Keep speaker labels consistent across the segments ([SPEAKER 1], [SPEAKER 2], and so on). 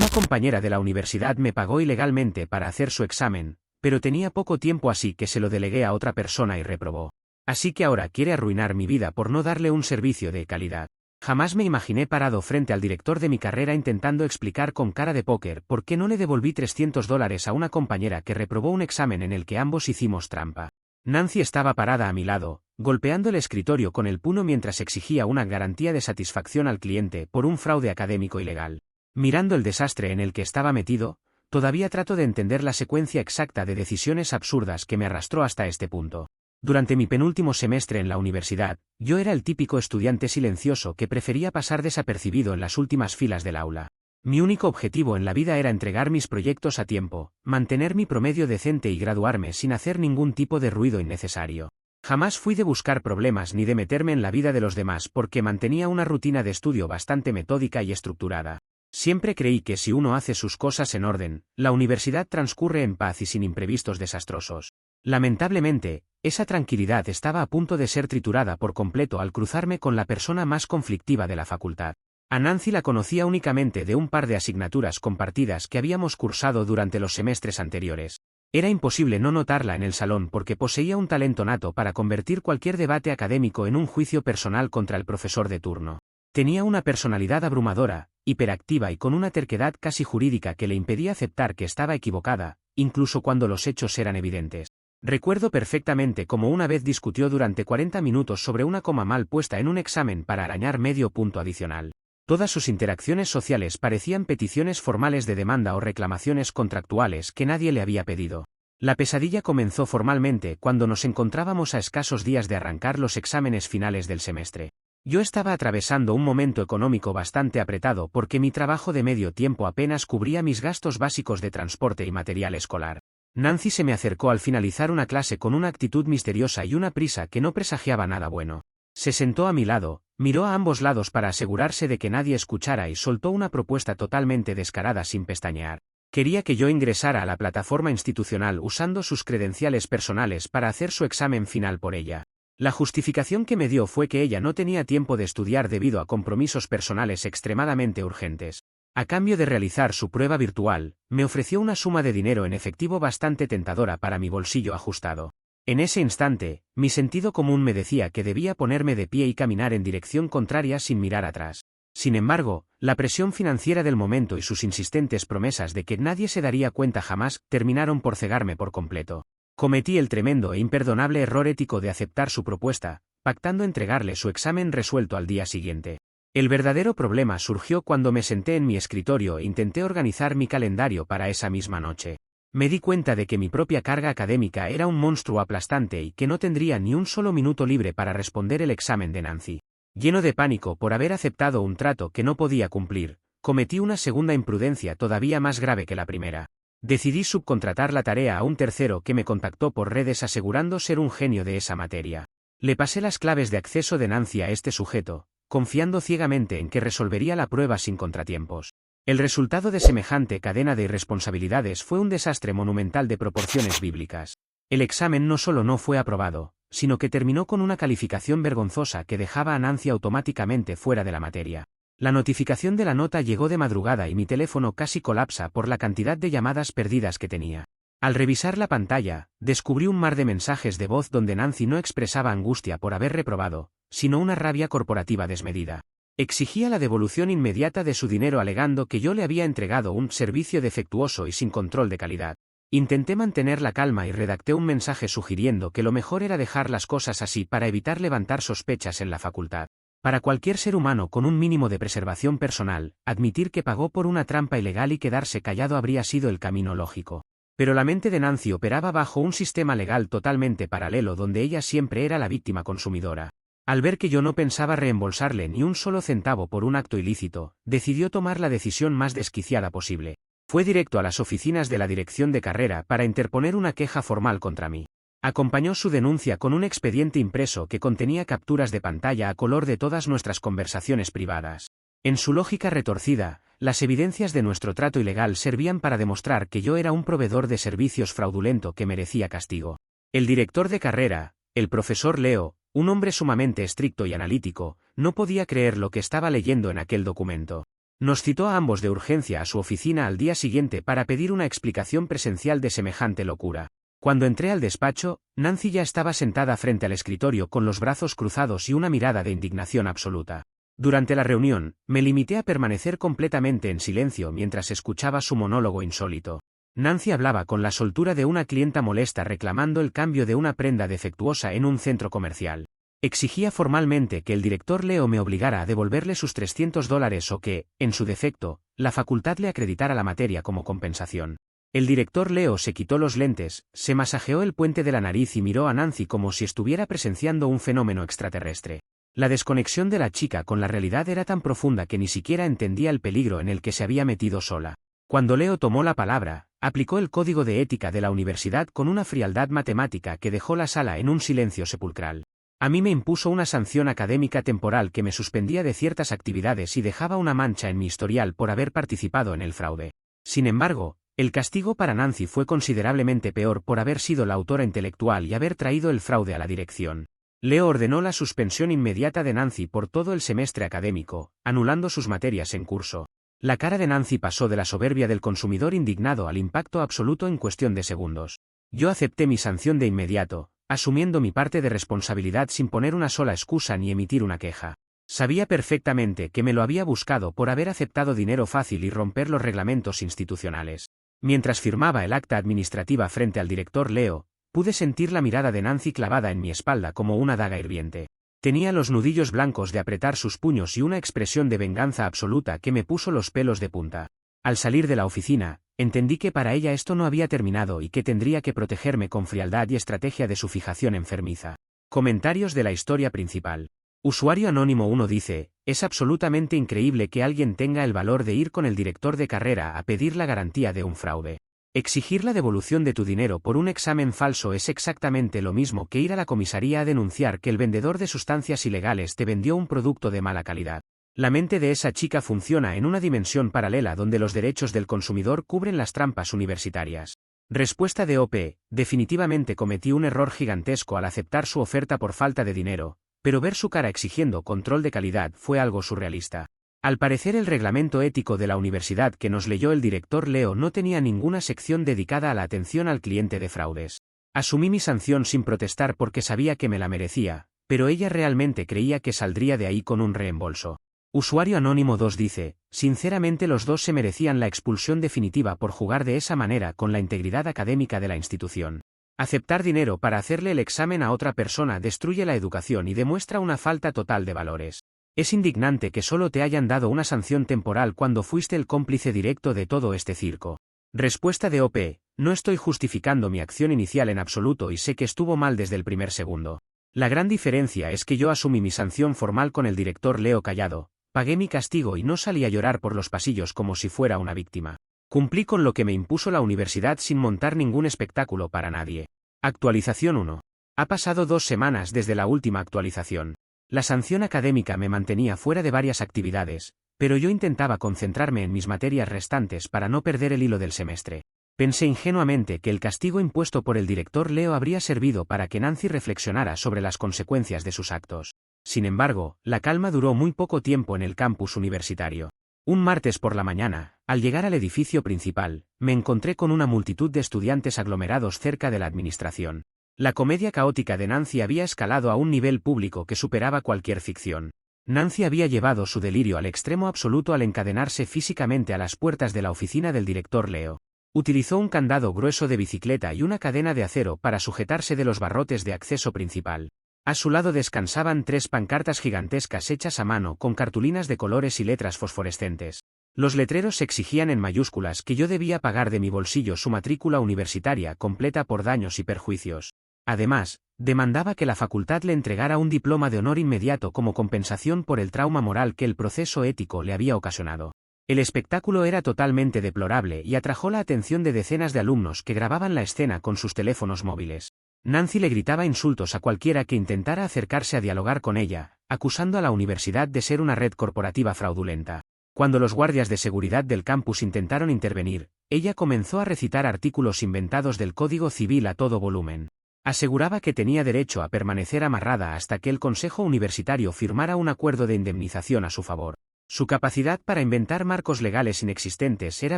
[SPEAKER 1] Una compañera de la universidad me pagó ilegalmente para hacer su examen, pero tenía poco tiempo así que se lo delegué a otra persona y reprobó. Así que ahora quiere arruinar mi vida por no darle un servicio de calidad. Jamás me imaginé parado frente al director de mi carrera intentando explicar con cara de póker por qué no le devolví $300 a una compañera que reprobó un examen en el que ambos hicimos trampa. Nancy estaba parada a mi lado, golpeando el escritorio con el puño mientras exigía una garantía de satisfacción al cliente por un fraude académico ilegal. Mirando el desastre en el que estaba metido, todavía trato de entender la secuencia exacta de decisiones absurdas que me arrastró hasta este punto. Durante mi penúltimo semestre en la universidad, yo era el típico estudiante silencioso que prefería pasar desapercibido en las últimas filas del aula. Mi único objetivo en la vida era entregar mis proyectos a tiempo, mantener mi promedio decente y graduarme sin hacer ningún tipo de ruido innecesario. Jamás fui de buscar problemas ni de meterme en la vida de los demás porque mantenía una rutina de estudio bastante metódica y estructurada. Siempre creí que si uno hace sus cosas en orden, la universidad transcurre en paz y sin imprevistos desastrosos. Lamentablemente, esa tranquilidad estaba a punto de ser triturada por completo al cruzarme con la persona más conflictiva de la facultad. A Nancy la conocía únicamente de un par de asignaturas compartidas que habíamos cursado durante los semestres anteriores. Era imposible no notarla en el salón porque poseía un talento nato para convertir cualquier debate académico en un juicio personal contra el profesor de turno. Tenía una personalidad abrumadora, hiperactiva y con una terquedad casi jurídica que le impedía aceptar que estaba equivocada, incluso cuando los hechos eran evidentes. Recuerdo perfectamente cómo una vez discutió durante 40 minutos sobre una coma mal puesta en un examen para arañar medio punto adicional. Todas sus interacciones sociales parecían peticiones formales de demanda o reclamaciones contractuales que nadie le había pedido. La pesadilla comenzó formalmente cuando nos encontrábamos a escasos días de arrancar los exámenes finales del semestre. Yo estaba atravesando un momento económico bastante apretado porque mi trabajo de medio tiempo apenas cubría mis gastos básicos de transporte y material escolar. Nancy se me acercó al finalizar una clase con una actitud misteriosa y una prisa que no presagiaba nada bueno. Se sentó a mi lado, miró a ambos lados para asegurarse de que nadie escuchara y soltó una propuesta totalmente descarada sin pestañear. Quería que yo ingresara a la plataforma institucional usando sus credenciales personales para hacer su examen final por ella. La justificación que me dio fue que ella no tenía tiempo de estudiar debido a compromisos personales extremadamente urgentes. A cambio de realizar su prueba virtual, me ofreció una suma de dinero en efectivo bastante tentadora para mi bolsillo ajustado. En ese instante, mi sentido común me decía que debía ponerme de pie y caminar en dirección contraria sin mirar atrás. Sin embargo, la presión financiera del momento y sus insistentes promesas de que nadie se daría cuenta jamás terminaron por cegarme por completo. Cometí el tremendo e imperdonable error ético de aceptar su propuesta, pactando entregarle su examen resuelto al día siguiente. El verdadero problema surgió cuando me senté en mi escritorio e intenté organizar mi calendario para esa misma noche. Me di cuenta de que mi propia carga académica era un monstruo aplastante y que no tendría ni un solo minuto libre para responder el examen de Nancy. Lleno de pánico por haber aceptado un trato que no podía cumplir, cometí una segunda imprudencia todavía más grave que la primera. Decidí subcontratar la tarea a un tercero que me contactó por redes asegurando ser un genio de esa materia. Le pasé las claves de acceso de Nancy a este sujeto, confiando ciegamente en que resolvería la prueba sin contratiempos. El resultado de semejante cadena de irresponsabilidades fue un desastre monumental de proporciones bíblicas. El examen no solo no fue aprobado, sino que terminó con una calificación vergonzosa que dejaba a Nancy automáticamente fuera de la materia. La notificación de la nota llegó de madrugada y mi teléfono casi colapsa por la cantidad de llamadas perdidas que tenía. Al revisar la pantalla, descubrí un mar de mensajes de voz donde Nancy no expresaba angustia por haber reprobado, sino una rabia corporativa desmedida. Exigía la devolución inmediata de su dinero alegando que yo le había entregado un servicio defectuoso y sin control de calidad. Intenté mantener la calma y redacté un mensaje sugiriendo que lo mejor era dejar las cosas así para evitar levantar sospechas en la facultad. Para cualquier ser humano con un mínimo de preservación personal, admitir que pagó por una trampa ilegal y quedarse callado habría sido el camino lógico. Pero la mente de Nancy operaba bajo un sistema legal totalmente paralelo donde ella siempre era la víctima consumidora. Al ver que yo no pensaba reembolsarle ni un solo centavo por un acto ilícito, decidió tomar la decisión más desquiciada posible. Fue directo a las oficinas de la dirección de carrera para interponer una queja formal contra mí. Acompañó su denuncia con un expediente impreso que contenía capturas de pantalla a color de todas nuestras conversaciones privadas. En su lógica retorcida, las evidencias de nuestro trato ilegal servían para demostrar que yo era un proveedor de servicios fraudulento que merecía castigo. El director de carrera, el profesor Leo, un hombre sumamente estricto y analítico, no podía creer lo que estaba leyendo en aquel documento. Nos citó a ambos de urgencia a su oficina al día siguiente para pedir una explicación presencial de semejante locura. Cuando entré al despacho, Nancy ya estaba sentada frente al escritorio con los brazos cruzados y una mirada de indignación absoluta. Durante la reunión, me limité a permanecer completamente en silencio mientras escuchaba su monólogo insólito. Nancy hablaba con la soltura de una clienta molesta reclamando el cambio de una prenda defectuosa en un centro comercial. Exigía formalmente que el director Leo me obligara a devolverle sus $300 o que, en su defecto, la facultad le acreditara la materia como compensación. El director Leo se quitó los lentes, se masajeó el puente de la nariz y miró a Nancy como si estuviera presenciando un fenómeno extraterrestre. La desconexión de la chica con la realidad era tan profunda que ni siquiera entendía el peligro en el que se había metido sola. Cuando Leo tomó la palabra, aplicó el código de ética de la universidad con una frialdad matemática que dejó la sala en un silencio sepulcral. A mí me impuso una sanción académica temporal que me suspendía de ciertas actividades y dejaba una mancha en mi historial por haber participado en el fraude. Sin embargo, el castigo para Nancy fue considerablemente peor por haber sido la autora intelectual y haber traído el fraude a la dirección. Leo ordenó la suspensión inmediata de Nancy por todo el semestre académico, anulando sus materias en curso. La cara de Nancy pasó de la soberbia del consumidor indignado al impacto absoluto en cuestión de segundos. Yo acepté mi sanción de inmediato, asumiendo mi parte de responsabilidad sin poner una sola excusa ni emitir una queja. Sabía perfectamente que me lo había buscado por haber aceptado dinero fácil y romper los reglamentos institucionales. Mientras firmaba el acta administrativa frente al director Leo, pude sentir la mirada de Nancy clavada en mi espalda como una daga hirviente. Tenía los nudillos blancos de apretar sus puños y una expresión de venganza absoluta que me puso los pelos de punta. Al salir de la oficina, entendí que para ella esto no había terminado y que tendría que protegerme con frialdad y estrategia de su fijación enfermiza. Comentarios de la historia principal. Usuario Anónimo 1 dice, es absolutamente increíble que alguien tenga el valor de ir con el director de carrera a pedir la garantía de un fraude. Exigir la devolución de tu dinero por un examen falso es exactamente lo mismo que ir a la comisaría a denunciar que el vendedor de sustancias ilegales te vendió un producto de mala calidad. La mente de esa chica funciona en una dimensión paralela donde los derechos del consumidor cubren las trampas universitarias. Respuesta de OP, definitivamente cometí un error gigantesco al aceptar su oferta por falta de dinero, pero ver su cara exigiendo control de calidad fue algo surrealista. Al parecer el reglamento ético de la universidad que nos leyó el director Leo no tenía ninguna sección dedicada a la atención al cliente de fraudes. Asumí mi sanción sin protestar porque sabía que me la merecía, pero ella realmente creía que saldría de ahí con un reembolso. Usuario Anónimo 2 dice, sinceramente los dos se merecían la expulsión definitiva por jugar de esa manera con la integridad académica de la institución. Aceptar dinero para hacerle el examen a otra persona destruye la educación y demuestra una falta total de valores. Es indignante que solo te hayan dado una sanción temporal cuando fuiste el cómplice directo de todo este circo. Respuesta de OP, no estoy justificando mi acción inicial en absoluto y sé que estuvo mal desde el primer segundo. La gran diferencia es que yo asumí mi sanción formal con el director Leo callado, pagué mi castigo y no salí a llorar por los pasillos como si fuera una víctima. Cumplí con lo que me impuso la universidad sin montar ningún espectáculo para nadie. Actualización 1. Ha pasado 2 semanas desde la última actualización. La sanción académica me mantenía fuera de varias actividades, pero yo intentaba concentrarme en mis materias restantes para no perder el hilo del semestre. Pensé ingenuamente que el castigo impuesto por el director Leo habría servido para que Nancy reflexionara sobre las consecuencias de sus actos. Sin embargo, la calma duró muy poco tiempo en el campus universitario. Un martes por la mañana, al llegar al edificio principal, me encontré con una multitud de estudiantes aglomerados cerca de la administración. La comedia caótica de Nancy había escalado a un nivel público que superaba cualquier ficción. Nancy había llevado su delirio al extremo absoluto al encadenarse físicamente a las puertas de la oficina del director Leo. Utilizó un candado grueso de bicicleta y una cadena de acero para sujetarse de los barrotes de acceso principal. A su lado descansaban 3 pancartas gigantescas hechas a mano con cartulinas de colores y letras fosforescentes. Los letreros exigían en mayúsculas que yo debía pagar de mi bolsillo su matrícula universitaria completa por daños y perjuicios. Además, demandaba que la facultad le entregara un diploma de honor inmediato como compensación por el trauma moral que el proceso ético le había ocasionado. El espectáculo era totalmente deplorable y atrajo la atención de decenas de alumnos que grababan la escena con sus teléfonos móviles. Nancy le gritaba insultos a cualquiera que intentara acercarse a dialogar con ella, acusando a la universidad de ser una red corporativa fraudulenta. Cuando los guardias de seguridad del campus intentaron intervenir, ella comenzó a recitar artículos inventados del Código Civil a todo volumen. Aseguraba que tenía derecho a permanecer amarrada hasta que el Consejo Universitario firmara un acuerdo de indemnización a su favor. Su capacidad para inventar marcos legales inexistentes era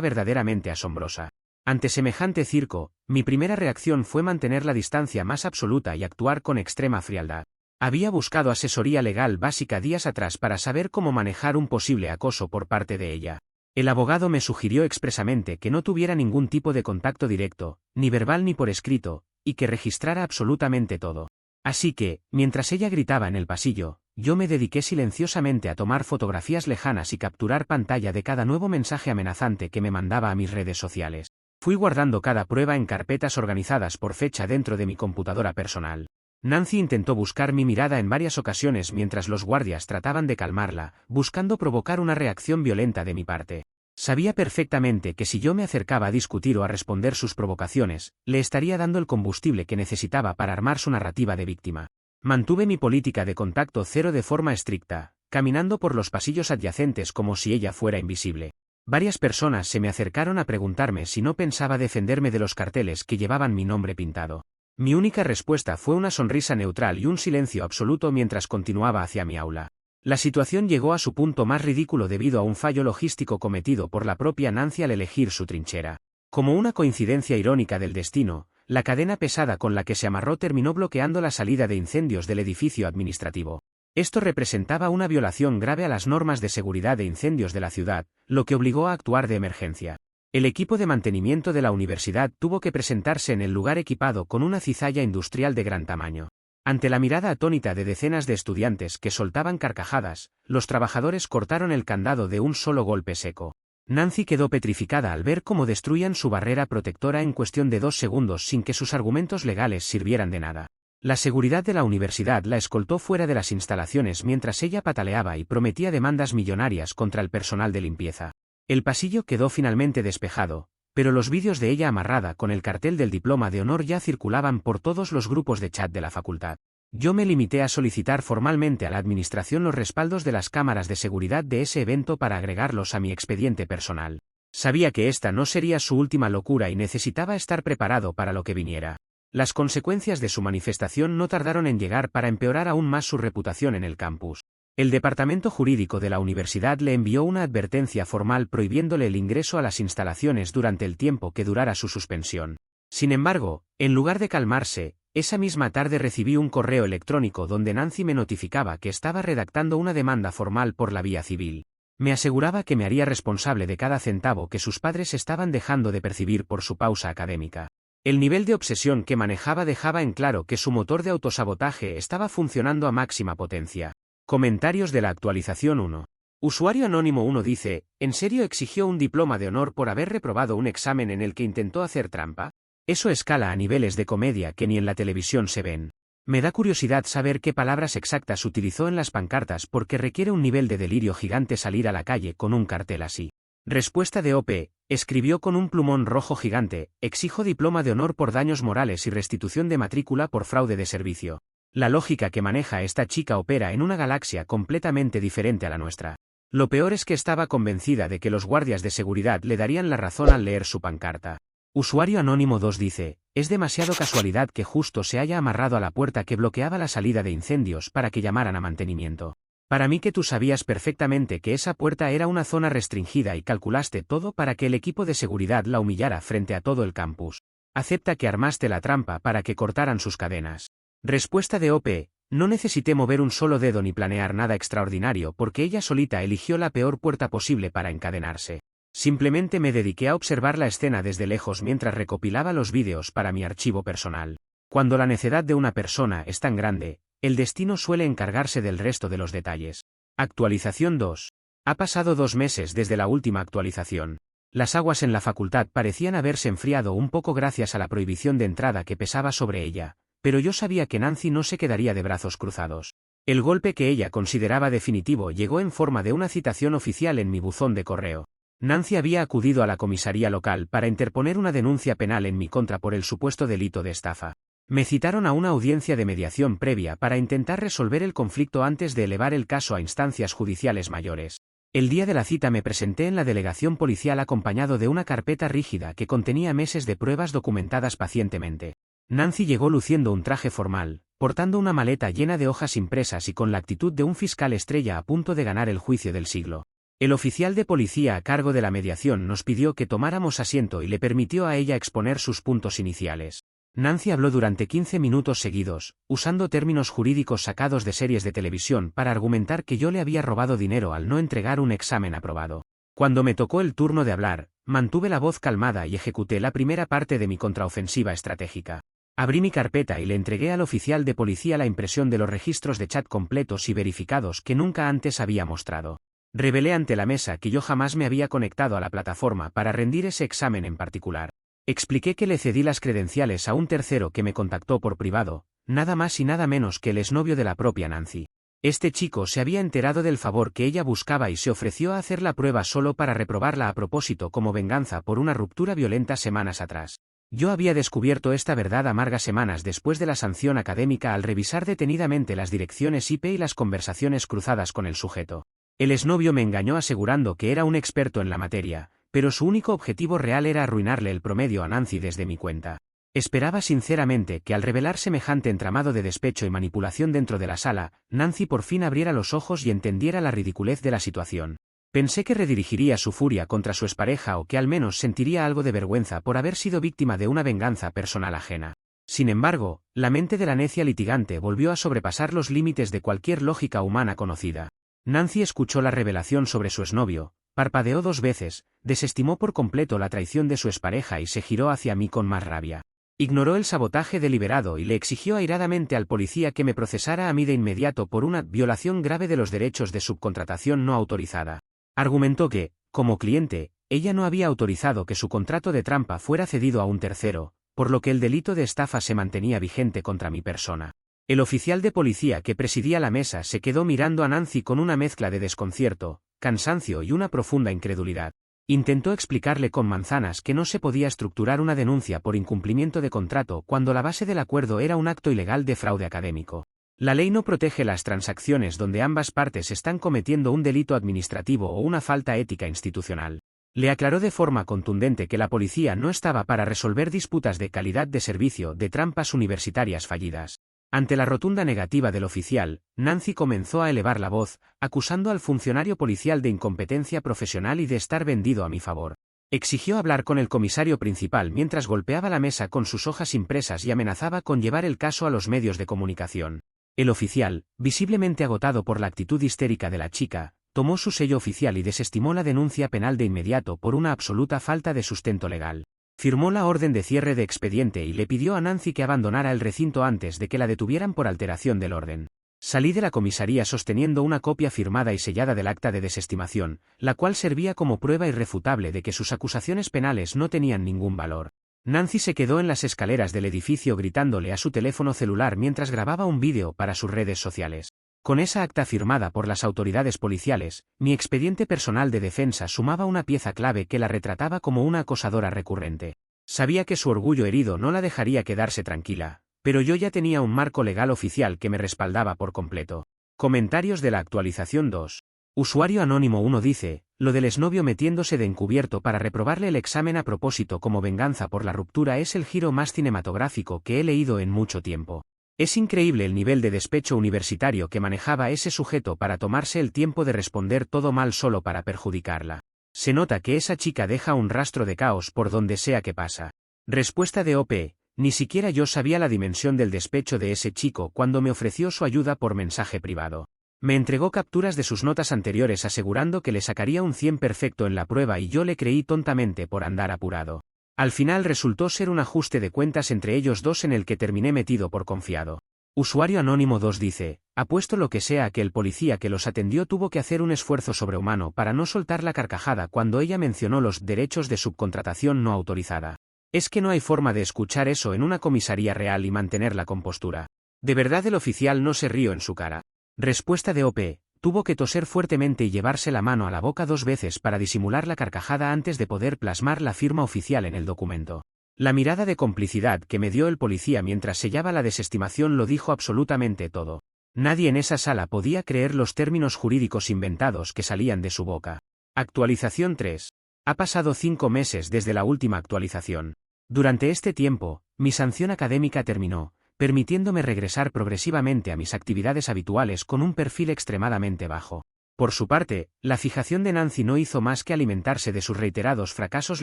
[SPEAKER 1] verdaderamente asombrosa. Ante semejante circo, mi primera reacción fue mantener la distancia más absoluta y actuar con extrema frialdad. Había buscado asesoría legal básica días atrás para saber cómo manejar un posible acoso por parte de ella. El abogado me sugirió expresamente que no tuviera ningún tipo de contacto directo, ni verbal ni por escrito, y que registrara absolutamente todo. Así que, mientras ella gritaba en el pasillo, yo me dediqué silenciosamente a tomar fotografías lejanas y capturar pantalla de cada nuevo mensaje amenazante que me mandaba a mis redes sociales. Fui guardando cada prueba en carpetas organizadas por fecha dentro de mi computadora personal. Nancy intentó buscar mi mirada en varias ocasiones mientras los guardias trataban de calmarla, buscando provocar una reacción violenta de mi parte. Sabía perfectamente que si yo me acercaba a discutir o a responder sus provocaciones, le estaría dando el combustible que necesitaba para armar su narrativa de víctima. Mantuve mi política de contacto cero de forma estricta, caminando por los pasillos adyacentes como si ella fuera invisible. Varias personas se me acercaron a preguntarme si no pensaba defenderme de los carteles que llevaban mi nombre pintado. Mi única respuesta fue una sonrisa neutral y un silencio absoluto mientras continuaba hacia mi aula. La situación llegó a su punto más ridículo debido a un fallo logístico cometido por la propia Nancy al elegir su trinchera. Como una coincidencia irónica del destino, la cadena pesada con la que se amarró terminó bloqueando la salida de incendios del edificio administrativo. Esto representaba una violación grave a las normas de seguridad de incendios de la ciudad, lo que obligó a actuar de emergencia. El equipo de mantenimiento de la universidad tuvo que presentarse en el lugar equipado con una cizalla industrial de gran tamaño. Ante la mirada atónita de decenas de estudiantes que soltaban carcajadas, los trabajadores cortaron el candado de un solo golpe seco. Nancy quedó petrificada al ver cómo destruían su barrera protectora en cuestión de 2 segundos sin que sus argumentos legales sirvieran de nada. La seguridad de la universidad la escoltó fuera de las instalaciones mientras ella pataleaba y prometía demandas millonarias contra el personal de limpieza. El pasillo quedó finalmente despejado, pero los vídeos de ella amarrada con el cartel del diploma de honor ya circulaban por todos los grupos de chat de la facultad. Yo me limité a solicitar formalmente a la administración los respaldos de las cámaras de seguridad de ese evento para agregarlos a mi expediente personal. Sabía que esta no sería su última locura y necesitaba estar preparado para lo que viniera. Las consecuencias de su manifestación no tardaron en llegar para empeorar aún más su reputación en el campus. El departamento jurídico de la universidad le envió una advertencia formal prohibiéndole el ingreso a las instalaciones durante el tiempo que durara su suspensión. Sin embargo, en lugar de calmarse, esa misma tarde recibí un correo electrónico donde Nancy me notificaba que estaba redactando una demanda formal por la vía civil. Me aseguraba que me haría responsable de cada centavo que sus padres estaban dejando de percibir por su pausa académica. El nivel de obsesión que manejaba dejaba en claro que su motor de autosabotaje estaba funcionando a máxima potencia. Comentarios de la actualización 1. Usuario anónimo 1 dice, ¿en serio exigió un diploma de honor por haber reprobado un examen en el que intentó hacer trampa? Eso escala a niveles de comedia que ni en la televisión se ven. Me da curiosidad saber qué palabras exactas utilizó en las pancartas porque requiere un nivel de delirio gigante salir a la calle con un cartel así. Respuesta de OP, escribió con un plumón rojo gigante, exijo diploma de honor por daños morales y restitución de matrícula por fraude de servicio. La lógica que maneja esta chica opera en una galaxia completamente diferente a la nuestra. Lo peor es que estaba convencida de que los guardias de seguridad le darían la razón al leer su pancarta. Usuario anónimo 2 dice, es demasiado casualidad que justo se haya amarrado a la puerta que bloqueaba la salida de incendios para que llamaran a mantenimiento. Para mí que tú sabías perfectamente que esa puerta era una zona restringida y calculaste todo para que el equipo de seguridad la humillara frente a todo el campus. Acepta que armaste la trampa para que cortaran sus cadenas. Respuesta de OP, no necesité mover un solo dedo ni planear nada extraordinario porque ella solita eligió la peor puerta posible para encadenarse. Simplemente me dediqué a observar la escena desde lejos mientras recopilaba los vídeos para mi archivo personal. Cuando la necedad de una persona es tan grande, el destino suele encargarse del resto de los detalles. Actualización 2. Ha pasado 2 meses desde la última actualización. Las aguas en la facultad parecían haberse enfriado un poco gracias a la prohibición de entrada que pesaba sobre ella. Pero yo sabía que Nancy no se quedaría de brazos cruzados. El golpe que ella consideraba definitivo llegó en forma de una citación oficial en mi buzón de correo. Nancy había acudido a la comisaría local para interponer una denuncia penal en mi contra por el supuesto delito de estafa. Me citaron a una audiencia de mediación previa para intentar resolver el conflicto antes de elevar el caso a instancias judiciales mayores. El día de la cita me presenté en la delegación policial acompañado de una carpeta rígida que contenía meses de pruebas documentadas pacientemente. Nancy llegó luciendo un traje formal, portando una maleta llena de hojas impresas y con la actitud de un fiscal estrella a punto de ganar el juicio del siglo. El oficial de policía a cargo de la mediación nos pidió que tomáramos asiento y le permitió a ella exponer sus puntos iniciales. Nancy habló durante 15 minutos seguidos, usando términos jurídicos sacados de series de televisión para argumentar que yo le había robado dinero al no entregar un examen aprobado. Cuando me tocó el turno de hablar, mantuve la voz calmada y ejecuté la primera parte de mi contraofensiva estratégica. Abrí mi carpeta y le entregué al oficial de policía la impresión de los registros de chat completos y verificados que nunca antes había mostrado. Revelé ante la mesa que yo jamás me había conectado a la plataforma para rendir ese examen en particular. Expliqué que le cedí las credenciales a un tercero que me contactó por privado, nada más y nada menos que el exnovio de la propia Nancy. Este chico se había enterado del favor que ella buscaba y se ofreció a hacer la prueba solo para reprobarla a propósito como venganza por una ruptura violenta semanas atrás. Yo había descubierto esta verdad amarga semanas después de la sanción académica al revisar detenidamente las direcciones IP y las conversaciones cruzadas con el sujeto. El exnovio me engañó asegurando que era un experto en la materia, pero su único objetivo real era arruinarle el promedio a Nancy desde mi cuenta. Esperaba sinceramente que al revelar semejante entramado de despecho y manipulación dentro de la sala, Nancy por fin abriera los ojos y entendiera la ridiculez de la situación. Pensé que redirigiría su furia contra su expareja o que al menos sentiría algo de vergüenza por haber sido víctima de una venganza personal ajena. Sin embargo, la mente de la necia litigante volvió a sobrepasar los límites de cualquier lógica humana conocida. Nancy escuchó la revelación sobre su exnovio, parpadeó 2 veces, desestimó por completo la traición de su expareja y se giró hacia mí con más rabia. Ignoró el sabotaje deliberado y le exigió airadamente al policía que me procesara a mí de inmediato por una violación grave de los derechos de subcontratación no autorizada. Argumentó que, como cliente, ella no había autorizado que su contrato de trampa fuera cedido a un tercero, por lo que el delito de estafa se mantenía vigente contra mi persona. El oficial de policía que presidía la mesa se quedó mirando a Nancy con una mezcla de desconcierto, cansancio y una profunda incredulidad. Intentó explicarle con manzanas que no se podía estructurar una denuncia por incumplimiento de contrato cuando la base del acuerdo era un acto ilegal de fraude académico. La ley no protege las transacciones donde ambas partes están cometiendo un delito administrativo o una falta ética institucional. Le aclaró de forma contundente que la policía no estaba para resolver disputas de calidad de servicio de trampas universitarias fallidas. Ante la rotunda negativa del oficial, Nancy comenzó a elevar la voz, acusando al funcionario policial de incompetencia profesional y de estar vendido a mi favor. Exigió hablar con el comisario principal mientras golpeaba la mesa con sus hojas impresas y amenazaba con llevar el caso a los medios de comunicación. El oficial, visiblemente agotado por la actitud histérica de la chica, tomó su sello oficial y desestimó la denuncia penal de inmediato por una absoluta falta de sustento legal. Firmó la orden de cierre de expediente y le pidió a Nancy que abandonara el recinto antes de que la detuvieran por alteración del orden. Salí de la comisaría sosteniendo una copia firmada y sellada del acta de desestimación, la cual servía como prueba irrefutable de que sus acusaciones penales no tenían ningún valor. Nancy se quedó en las escaleras del edificio gritándole a su teléfono celular mientras grababa un vídeo para sus redes sociales. Con esa acta firmada por las autoridades policiales, mi expediente personal de defensa sumaba una pieza clave que la retrataba como una acosadora recurrente. Sabía que su orgullo herido no la dejaría quedarse tranquila, pero yo ya tenía un marco legal oficial que me respaldaba por completo. Comentarios de la actualización 2. Usuario anónimo 1 dice, lo del exnovio metiéndose de encubierto para reprobarle el examen a propósito como venganza por la ruptura es el giro más cinematográfico que he leído en mucho tiempo. Es increíble el nivel de despecho universitario que manejaba ese sujeto para tomarse el tiempo de responder todo mal solo para perjudicarla. Se nota que esa chica deja un rastro de caos por donde sea que pasa. Respuesta de OP, ni siquiera yo sabía la dimensión del despecho de ese chico cuando me ofreció su ayuda por mensaje privado. Me entregó capturas de sus notas anteriores asegurando que le sacaría un 100 perfecto en la prueba y yo le creí tontamente por andar apurado. Al final resultó ser un ajuste de cuentas entre ellos dos en el que terminé metido por confiado. Usuario anónimo 2 dice, apuesto lo que sea a que el policía que los atendió tuvo que hacer un esfuerzo sobrehumano para no soltar la carcajada cuando ella mencionó los derechos de subcontratación no autorizada. Es que no hay forma de escuchar eso en una comisaría real y mantener la compostura. De verdad el oficial no se rió en su cara. Respuesta de OP. Tuvo que toser fuertemente y llevarse la mano a la boca 2 veces para disimular la carcajada antes de poder plasmar la firma oficial en el documento. La mirada de complicidad que me dio el policía mientras sellaba la desestimación lo dijo absolutamente todo. Nadie en esa sala podía creer los términos jurídicos inventados que salían de su boca. Actualización 3. Ha pasado 5 meses desde la última actualización. Durante este tiempo, mi sanción académica terminó, permitiéndome regresar progresivamente a mis actividades habituales con un perfil extremadamente bajo. Por su parte, la fijación de Nancy no hizo más que alimentarse de sus reiterados fracasos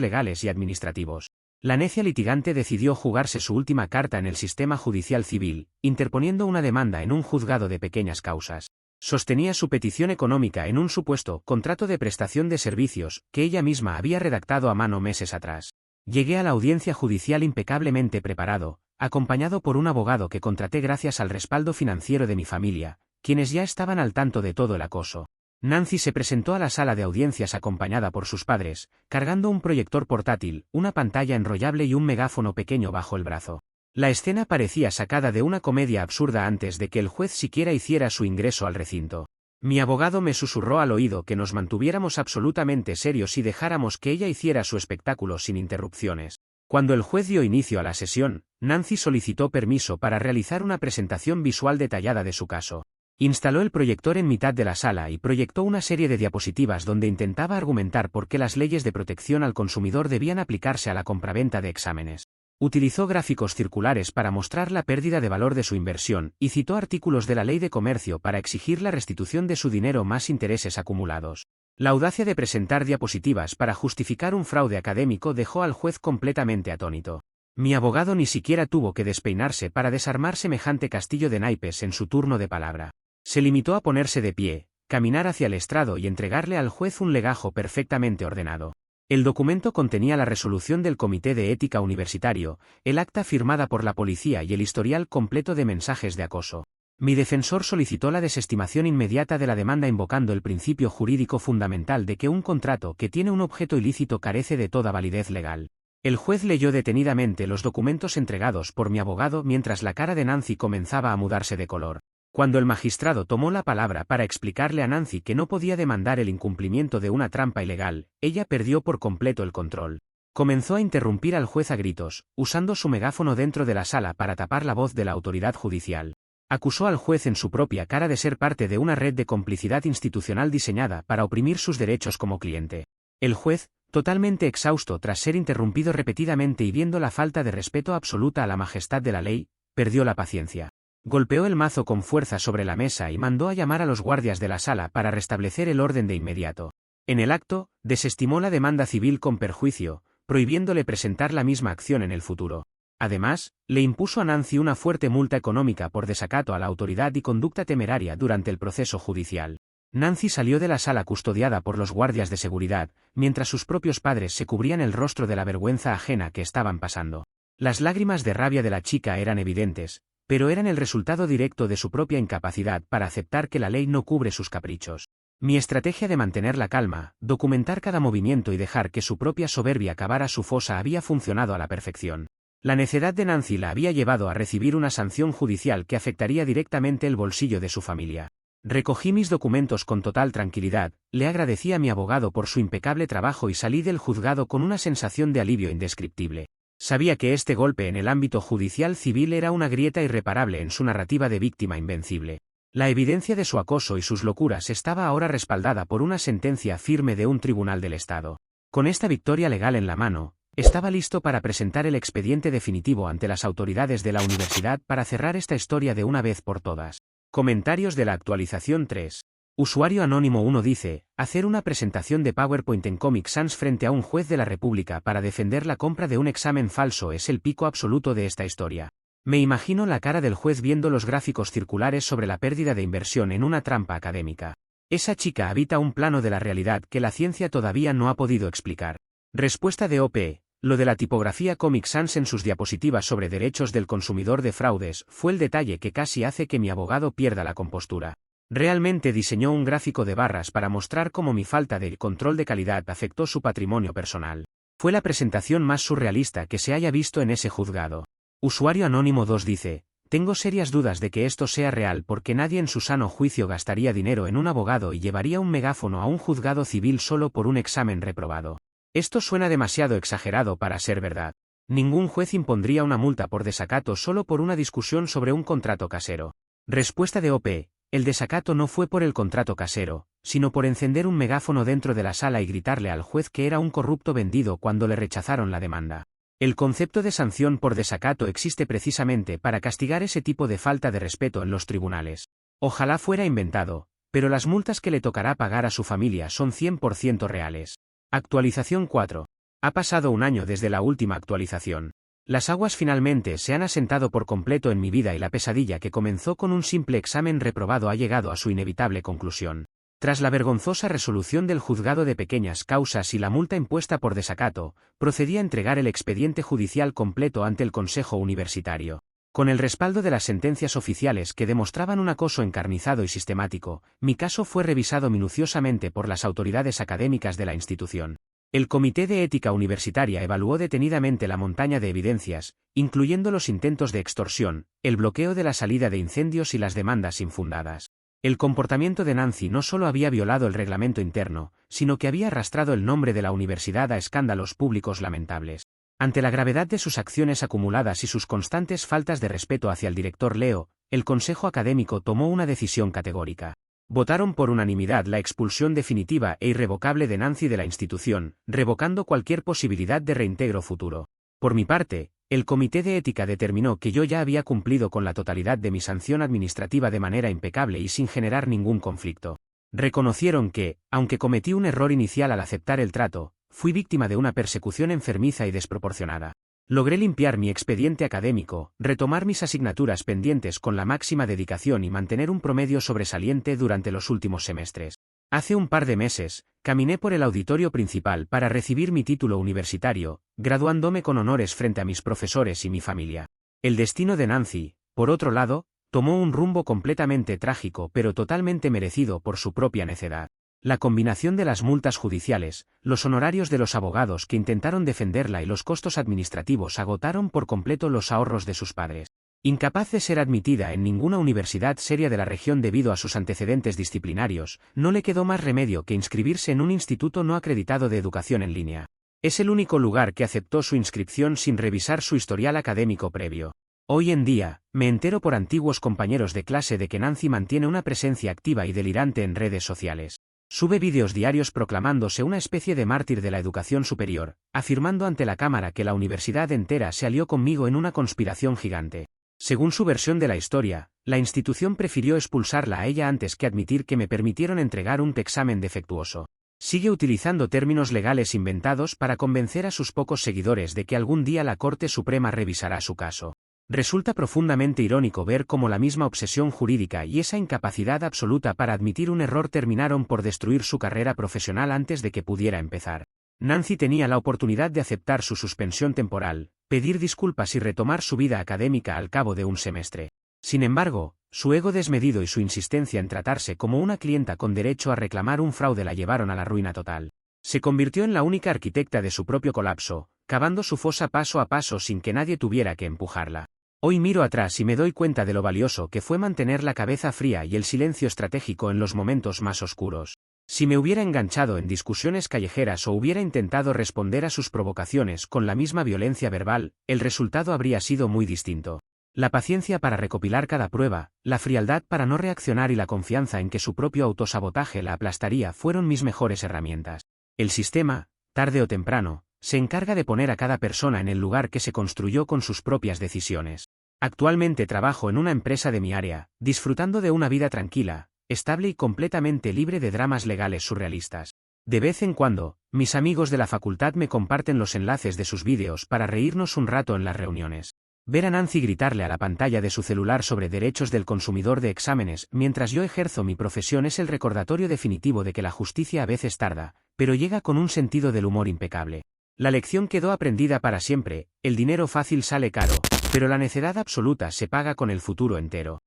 [SPEAKER 1] legales y administrativos. La necia litigante decidió jugarse su última carta en el sistema judicial civil, interponiendo una demanda en un juzgado de pequeñas causas. Sostenía su petición económica en un supuesto contrato de prestación de servicios que ella misma había redactado a mano meses atrás. Llegué a la audiencia judicial impecablemente preparado, acompañado por un abogado que contraté gracias al respaldo financiero de mi familia, quienes ya estaban al tanto de todo el acoso. Nancy se presentó a la sala de audiencias acompañada por sus padres, cargando un proyector portátil, una pantalla enrollable y un megáfono pequeño bajo el brazo. La escena parecía sacada de una comedia absurda antes de que el juez siquiera hiciera su ingreso al recinto. Mi abogado me susurró al oído que nos mantuviéramos absolutamente serios y dejáramos que ella hiciera su espectáculo sin interrupciones. Cuando el juez dio inicio a la sesión, Nancy solicitó permiso para realizar una presentación visual detallada de su caso. Instaló el proyector en mitad de la sala y proyectó una serie de diapositivas donde intentaba argumentar por qué las leyes de protección al consumidor debían aplicarse a la compraventa de exámenes. Utilizó gráficos circulares para mostrar la pérdida de valor de su inversión y citó artículos de la Ley de Comercio para exigir la restitución de su dinero más intereses acumulados. La audacia de presentar diapositivas para justificar un fraude académico dejó al juez completamente atónito. Mi abogado ni siquiera tuvo que despeinarse para desarmar semejante castillo de naipes en su turno de palabra. Se limitó a ponerse de pie, caminar hacia el estrado y entregarle al juez un legajo perfectamente ordenado. El documento contenía la resolución del Comité de Ética Universitario, el acta firmada por la policía y el historial completo de mensajes de acoso. Mi defensor solicitó la desestimación inmediata de la demanda invocando el principio jurídico fundamental de que un contrato que tiene un objeto ilícito carece de toda validez legal. El juez leyó detenidamente los documentos entregados por mi abogado mientras la cara de Nancy comenzaba a mudarse de color. Cuando el magistrado tomó la palabra para explicarle a Nancy que no podía demandar el incumplimiento de una trampa ilegal, ella perdió por completo el control. Comenzó a interrumpir al juez a gritos, usando su megáfono dentro de la sala para tapar la voz de la autoridad judicial. Acusó al juez en su propia cara de ser parte de una red de complicidad institucional diseñada para oprimir sus derechos como cliente. El juez, totalmente exhausto tras ser interrumpido repetidamente y viendo la falta de respeto absoluta a la majestad de la ley, perdió la paciencia. Golpeó el mazo con fuerza sobre la mesa y mandó a llamar a los guardias de la sala para restablecer el orden de inmediato. En el acto, desestimó la demanda civil con perjuicio, prohibiéndole presentar la misma acción en el futuro. Además, le impuso a Nancy una fuerte multa económica por desacato a la autoridad y conducta temeraria durante el proceso judicial. Nancy salió de la sala custodiada por los guardias de seguridad, mientras sus propios padres se cubrían el rostro de la vergüenza ajena que estaban pasando. Las lágrimas de rabia de la chica eran evidentes, pero eran el resultado directo de su propia incapacidad para aceptar que la ley no cubre sus caprichos. Mi estrategia de mantener la calma, documentar cada movimiento y dejar que su propia soberbia cavara su fosa había funcionado a la perfección. La necedad de Nancy la había llevado a recibir una sanción judicial que afectaría directamente el bolsillo de su familia. Recogí mis documentos con total tranquilidad, le agradecí a mi abogado por su impecable trabajo y salí del juzgado con una sensación de alivio indescriptible. Sabía que este golpe en el ámbito judicial civil era una grieta irreparable en su narrativa de víctima invencible. La evidencia de su acoso y sus locuras estaba ahora respaldada por una sentencia firme de un tribunal del Estado. Con esta victoria legal en la mano, estaba listo para presentar el expediente definitivo ante las autoridades de la universidad para cerrar esta historia de una vez por todas. Comentarios de la actualización 3. Usuario Anónimo 1 dice, hacer una presentación de PowerPoint en Comic Sans frente a un juez de la República para defender la compra de un examen falso es el pico absoluto de esta historia. Me imagino la cara del juez viendo los gráficos circulares sobre la pérdida de inversión en una trampa académica. Esa chica habita un plano de la realidad que la ciencia todavía no ha podido explicar. Respuesta de OP. Lo de la tipografía Comic Sans en sus diapositivas sobre derechos del consumidor de fraudes fue el detalle que casi hace que mi abogado pierda la compostura. Realmente diseñó un gráfico de barras para mostrar cómo mi falta de control de calidad afectó su patrimonio personal. Fue la presentación más surrealista que se haya visto en ese juzgado. Usuario Anónimo 2 dice, tengo serias dudas de que esto sea real porque nadie en su sano juicio gastaría dinero en un abogado y llevaría un megáfono a un juzgado civil solo por un examen reprobado. Esto suena demasiado exagerado para ser verdad. Ningún juez impondría una multa por desacato solo por una discusión sobre un contrato casero. Respuesta de OP. El desacato no fue por el contrato casero, sino por encender un megáfono dentro de la sala y gritarle al juez que era un corrupto vendido cuando le rechazaron la demanda. El concepto de sanción por desacato existe precisamente para castigar ese tipo de falta de respeto en los tribunales. Ojalá fuera inventado, pero las multas que le tocará pagar a su familia son 100% reales. Actualización 4. Ha pasado un año desde la última actualización. Las aguas finalmente se han asentado por completo en mi vida y la pesadilla que comenzó con un simple examen reprobado ha llegado a su inevitable conclusión. Tras la vergonzosa resolución del juzgado de pequeñas causas y la multa impuesta por desacato, procedí a entregar el expediente judicial completo ante el Consejo Universitario. Con el respaldo de las sentencias oficiales que demostraban un acoso encarnizado y sistemático, mi caso fue revisado minuciosamente por las autoridades académicas de la institución. El Comité de Ética Universitaria evaluó detenidamente la montaña de evidencias, incluyendo los intentos de extorsión, el bloqueo de la salida de incendios y las demandas infundadas. El comportamiento de Nancy no solo había violado el reglamento interno, sino que había arrastrado el nombre de la universidad a escándalos públicos lamentables. Ante la gravedad de sus acciones acumuladas y sus constantes faltas de respeto hacia el director Leo, el Consejo Académico tomó una decisión categórica. Votaron por unanimidad la expulsión definitiva e irrevocable de Nancy de la institución, revocando cualquier posibilidad de reintegro futuro. Por mi parte, el Comité de Ética determinó que yo ya había cumplido con la totalidad de mi sanción administrativa de manera impecable y sin generar ningún conflicto. Reconocieron que, aunque cometí un error inicial al aceptar el trato, fui víctima de una persecución enfermiza y desproporcionada. Logré limpiar mi expediente académico, retomar mis asignaturas pendientes con la máxima dedicación y mantener un promedio sobresaliente durante los últimos semestres. Hace un par de meses, caminé por el auditorio principal para recibir mi título universitario, graduándome con honores frente a mis profesores y mi familia. El destino de Nancy, por otro lado, tomó un rumbo completamente trágico pero totalmente merecido por su propia necedad. La combinación de las multas judiciales, los honorarios de los abogados que intentaron defenderla y los costos administrativos agotaron por completo los ahorros de sus padres. Incapaz de ser admitida en ninguna universidad seria de la región debido a sus antecedentes disciplinarios, no le quedó más remedio que inscribirse en un instituto no acreditado de educación en línea. Es el único lugar que aceptó su inscripción sin revisar su historial académico previo. Hoy en día, me entero por antiguos compañeros de clase de que Nancy mantiene una presencia activa y delirante en redes sociales. Sube vídeos diarios proclamándose una especie de mártir de la educación superior, afirmando ante la cámara que la universidad entera se alió conmigo en una conspiración gigante. Según su versión de la historia, la institución prefirió expulsarla a ella antes que admitir que me permitieron entregar un examen defectuoso. Sigue utilizando términos legales inventados para convencer a sus pocos seguidores de que algún día la Corte Suprema revisará su caso. Resulta profundamente irónico ver cómo la misma obsesión jurídica y esa incapacidad absoluta para admitir un error terminaron por destruir su carrera profesional antes de que pudiera empezar. Nancy tenía la oportunidad de aceptar su suspensión temporal, pedir disculpas y retomar su vida académica al cabo de un semestre. Sin embargo, su ego desmedido y su insistencia en tratarse como una clienta con derecho a reclamar un fraude la llevaron a la ruina total. Se convirtió en la única arquitecta de su propio colapso, cavando su fosa paso a paso sin que nadie tuviera que empujarla. Hoy miro atrás y me doy cuenta de lo valioso que fue mantener la cabeza fría y el silencio estratégico en los momentos más oscuros. Si me hubiera enganchado en discusiones callejeras o hubiera intentado responder a sus provocaciones con la misma violencia verbal, el resultado habría sido muy distinto. La paciencia para recopilar cada prueba, la frialdad para no reaccionar y la confianza en que su propio autosabotaje la aplastaría fueron mis mejores herramientas. El sistema, tarde o temprano, se encarga de poner a cada persona en el lugar que se construyó con sus propias decisiones. Actualmente trabajo en una empresa de mi área, disfrutando de una vida tranquila, estable y completamente libre de dramas legales surrealistas. De vez en cuando, mis amigos de la facultad me comparten los enlaces de sus vídeos para reírnos un rato en las reuniones. Ver a Nancy gritarle a la pantalla de su celular sobre derechos del consumidor de exámenes mientras yo ejerzo mi profesión es el recordatorio definitivo de que la justicia a veces tarda, pero llega con un sentido del humor impecable. La lección quedó aprendida para siempre, el dinero fácil sale caro, pero la necedad absoluta se paga con el futuro entero.